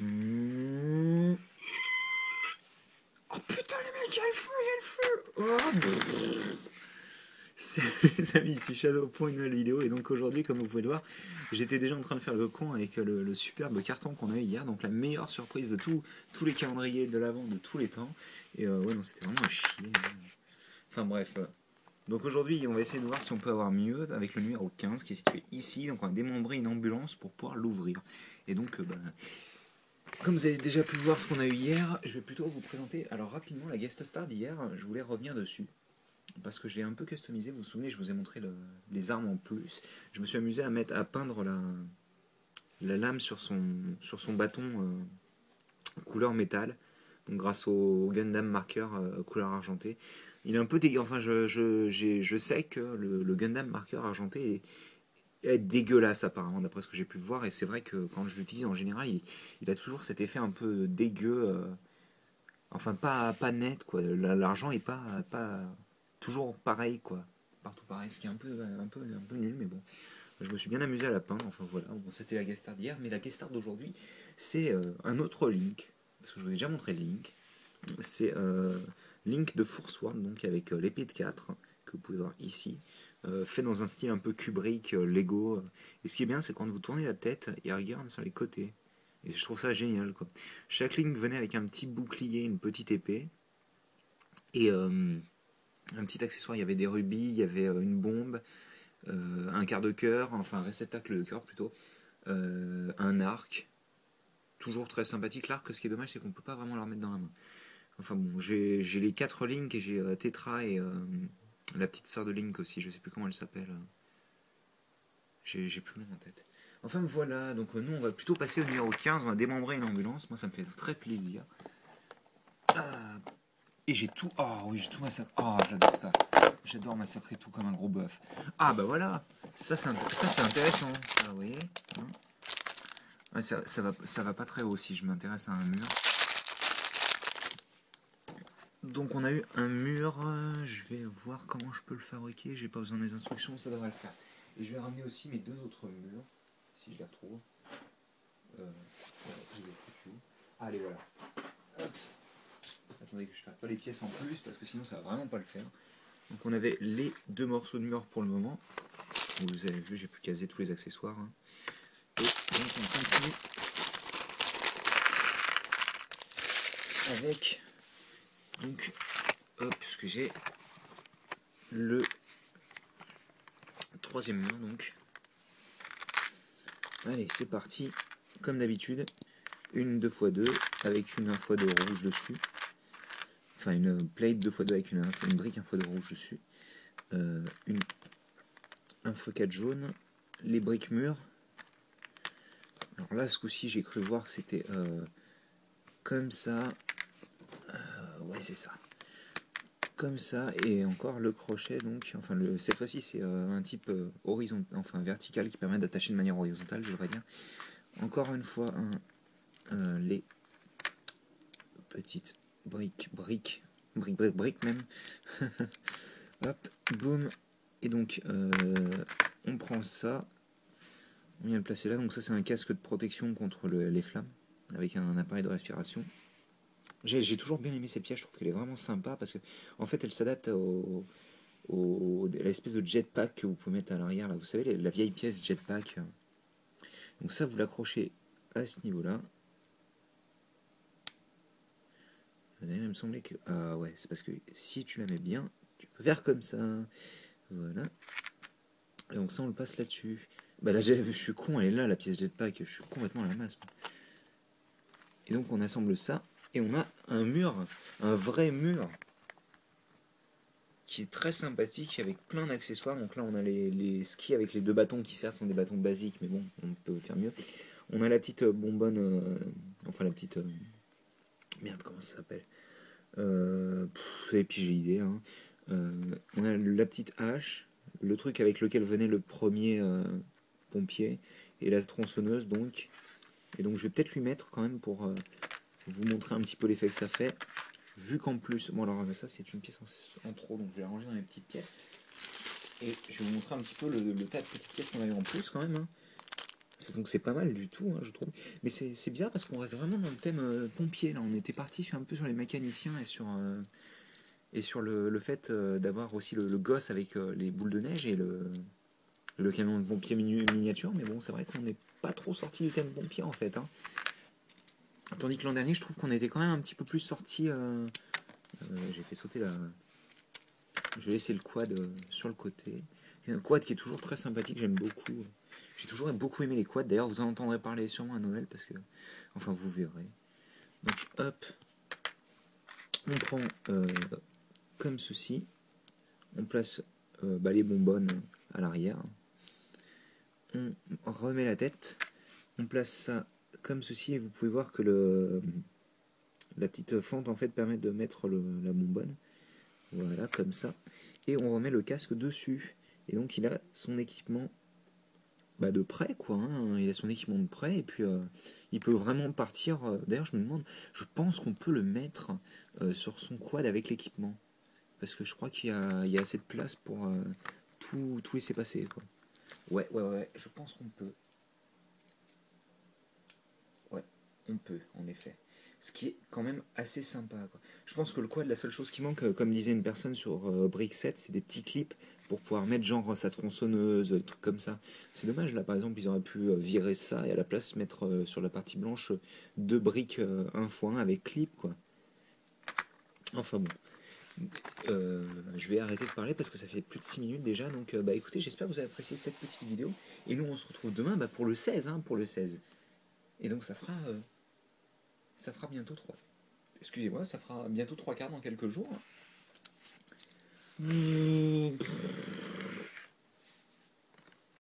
Mmh. Oh putain les mecs, il y a le feu, il y a le feu. Oh, salut les amis, ici Shadow pour une nouvelle vidéo. Et donc aujourd'hui, comme vous pouvez le voir, j'étais déjà en train de faire le con avec le superbe carton qu'on a eu hier. Donc la meilleure surprise de tous les calendriers de l'avant de tous les temps. Et ouais, non, c'était vraiment à chier. Enfin bref. Donc aujourd'hui, on va essayer de voir si on peut avoir mieux avec le numéro 15 qui est situé ici. Donc on va démembrer une ambulance pour pouvoir l'ouvrir. Et donc, comme vous avez déjà pu voir ce qu'on a eu hier, je vais plutôt vous présenter alors rapidement la guest star d'hier. Je voulais revenir dessus parce que je l'ai un peu customisé. Vous vous souvenez, je vous ai montré les armes en plus. Je me suis amusé à peindre la lame sur son bâton couleur métal. Donc grâce au Gundam Marker couleur argentée. Il est un peu dégueu. Enfin, je sais que le Gundam Marker argenté est dégueulasse apparemment d'après ce que j'ai pu voir. Et c'est vrai que quand je l'utilise en général, il a toujours cet effet un peu dégueu. Enfin, pas net, quoi. L'argent est pas toujours pareil, quoi. Partout pareil, ce qui est un peu nul, mais bon. Je me suis bien amusé à la peindre, enfin voilà. Bon, c'était la guest star d'hier, mais la guest star d'aujourd'hui, c'est un autre Link. Parce que je vous ai déjà montré le Link. C'est Link de Force World, donc avec l'épée de 4, que vous pouvez voir ici. Fait dans un style un peu Kubrick, Lego. Et ce qui est bien, c'est quand vous tournez la tête, il regarde sur les côtés. Et je trouve ça génial, quoi. Chaque Link venait avec un petit bouclier, une petite épée. Et un petit accessoire, il y avait des rubis, il y avait une bombe, un quart de cœur, enfin un réceptacle de cœur plutôt, un arc. Toujours très sympathique l'arc, ce qui est dommage c'est qu'on peut pas vraiment leur mettre dans la main. Enfin bon, j'ai les 4 Link et j'ai Tetra et la petite sœur de Link aussi, je sais plus comment elle s'appelle. J'ai plus le nom en tête. Enfin voilà, donc nous on va plutôt passer au numéro 15, on va démembrer une ambulance, moi ça me fait très plaisir. Ah, et j'ai tout. Oh oui, j'ai tout massacré. Oh, j'adore ça. J'adore massacrer tout comme un gros bœuf. Ah bah voilà. Ça c'est intéressant. Ça, vous voyez hein. Ouais, ça va pas très haut si je m'intéresse à un mur. Donc on a eu un mur. Je vais voir comment je peux le fabriquer. J'ai pas besoin des instructions, ça devrait le faire. Et je vais ramener aussi mes deux autres murs. Si je les retrouve. Je les ai foutus où? Ah, allez, voilà. Hop. Attendez que je fasse pas les pièces en plus parce que sinon ça va vraiment pas le faire. Donc on avait les deux morceaux de mur pour le moment. Vous avez vu, j'ai pu caser tous les accessoires. Hein. Et donc on continue avec donc hop, ce que j'ai le troisième mur donc. Allez, c'est parti. Comme d'habitude, une 2x2 avec une 1x2 rouge dessus. Enfin une plate 2x2 avec une brique 1x2 rouge dessus. Une 1x4 jaune. Les briques mûres. Alors là, ce coup-ci, j'ai cru voir que c'était comme ça. Ouais, c'est ça. Comme ça, et encore le crochet, donc, enfin, cette fois-ci, c'est un type horizontal, enfin vertical, qui permet d'attacher de manière horizontale, je devrais dire. Encore une fois, les petites briques même. Hop, boum. Et donc, on prend ça, on vient le placer là. Donc ça, c'est un casque de protection contre les flammes, avec un appareil de respiration. J'ai toujours bien aimé cette pièce, je trouve qu'elle est vraiment sympa parce que en fait elle s'adapte à l'espèce de jetpack que vous pouvez mettre à l'arrière là. Vous savez la vieille pièce jetpack. Donc ça vous l'accrochez à ce niveau-là. D'ailleurs il me semblait que ah ouais c'est parce que si tu la mets bien tu peux faire comme ça. Voilà. Et donc ça on le passe là-dessus. Bah là je suis con, elle est là la pièce jetpack, je suis complètement à la masse. Et donc on assemble ça et on a un mur, un vrai mur qui est très sympathique avec plein d'accessoires. Donc là on a les skis avec les deux bâtons qui certes sont des bâtons basiques mais bon on peut faire mieux. On a la petite bonbonne, enfin la petite merde comment ça s'appelle, vous avez pigé l'idée hein. On a la petite hache, le truc avec lequel venait le premier pompier et la tronçonneuse donc. Et donc je vais peut-être lui mettre quand même pour vous montrer un petit peu l'effet que ça fait. Vu qu'en plus, bon alors ça c'est une pièce en trop, donc je vais la ranger dans les petites pièces. Et je vais vous montrer un petit peu le tas de petites pièces qu'on a eu en plus quand même. Hein. donc c'est pas mal du tout, hein, je trouve. Mais c'est bizarre parce qu'on reste vraiment dans le thème pompier. Là, on était parti un peu sur les mécaniciens et sur le fait d'avoir aussi le gosse avec les boules de neige et le camion de pompier miniature. Mais bon, c'est vrai qu'on n'est pas trop sorti du thème pompier en fait, hein. Tandis que l'an dernier, je trouve qu'on était quand même un petit peu plus sorti. J'ai fait sauter la. J'ai laissé le quad sur le côté. Un quad qui est toujours très sympathique, j'aime beaucoup. J'ai toujours beaucoup aimé les quads. D'ailleurs, vous en entendrez parler sûrement à Noël parce que. Enfin, vous verrez. Donc, hop. On prend comme ceci. On place les bonbonnes à l'arrière. On remet la tête. On place ça comme ceci et vous pouvez voir que la petite fente en fait permet de mettre la bonbonne. Voilà, comme ça. Et on remet le casque dessus. Et donc il a son équipement de prêt, quoi, hein. Il a son équipement de prêt et puis il peut vraiment partir. D'ailleurs, je me demande, je pense qu'on peut le mettre sur son quad avec l'équipement. Parce que je crois qu'il y a assez de place pour tout laisser passer, quoi. Ouais, je pense qu'on peut. Ouais, on peut, en effet. Ce qui est quand même assez sympa, quoi. Je pense que le quad, la seule chose qui manque, comme disait une personne sur Brick7, c'est des petits clips pour pouvoir mettre genre sa tronçonneuse, des trucs comme ça. C'est dommage, là par exemple, ils auraient pu virer ça et à la place mettre sur la partie blanche deux briques 1x1 avec clip, quoi. Enfin bon. Je vais arrêter de parler parce que ça fait plus de 6 minutes déjà. Donc écoutez, j'espère que vous avez apprécié cette petite vidéo. Et nous on se retrouve demain pour le 16, hein, pour le 16. Et donc ça fera bientôt 3. Excusez-moi, ça fera bientôt 3 quarts dans quelques jours.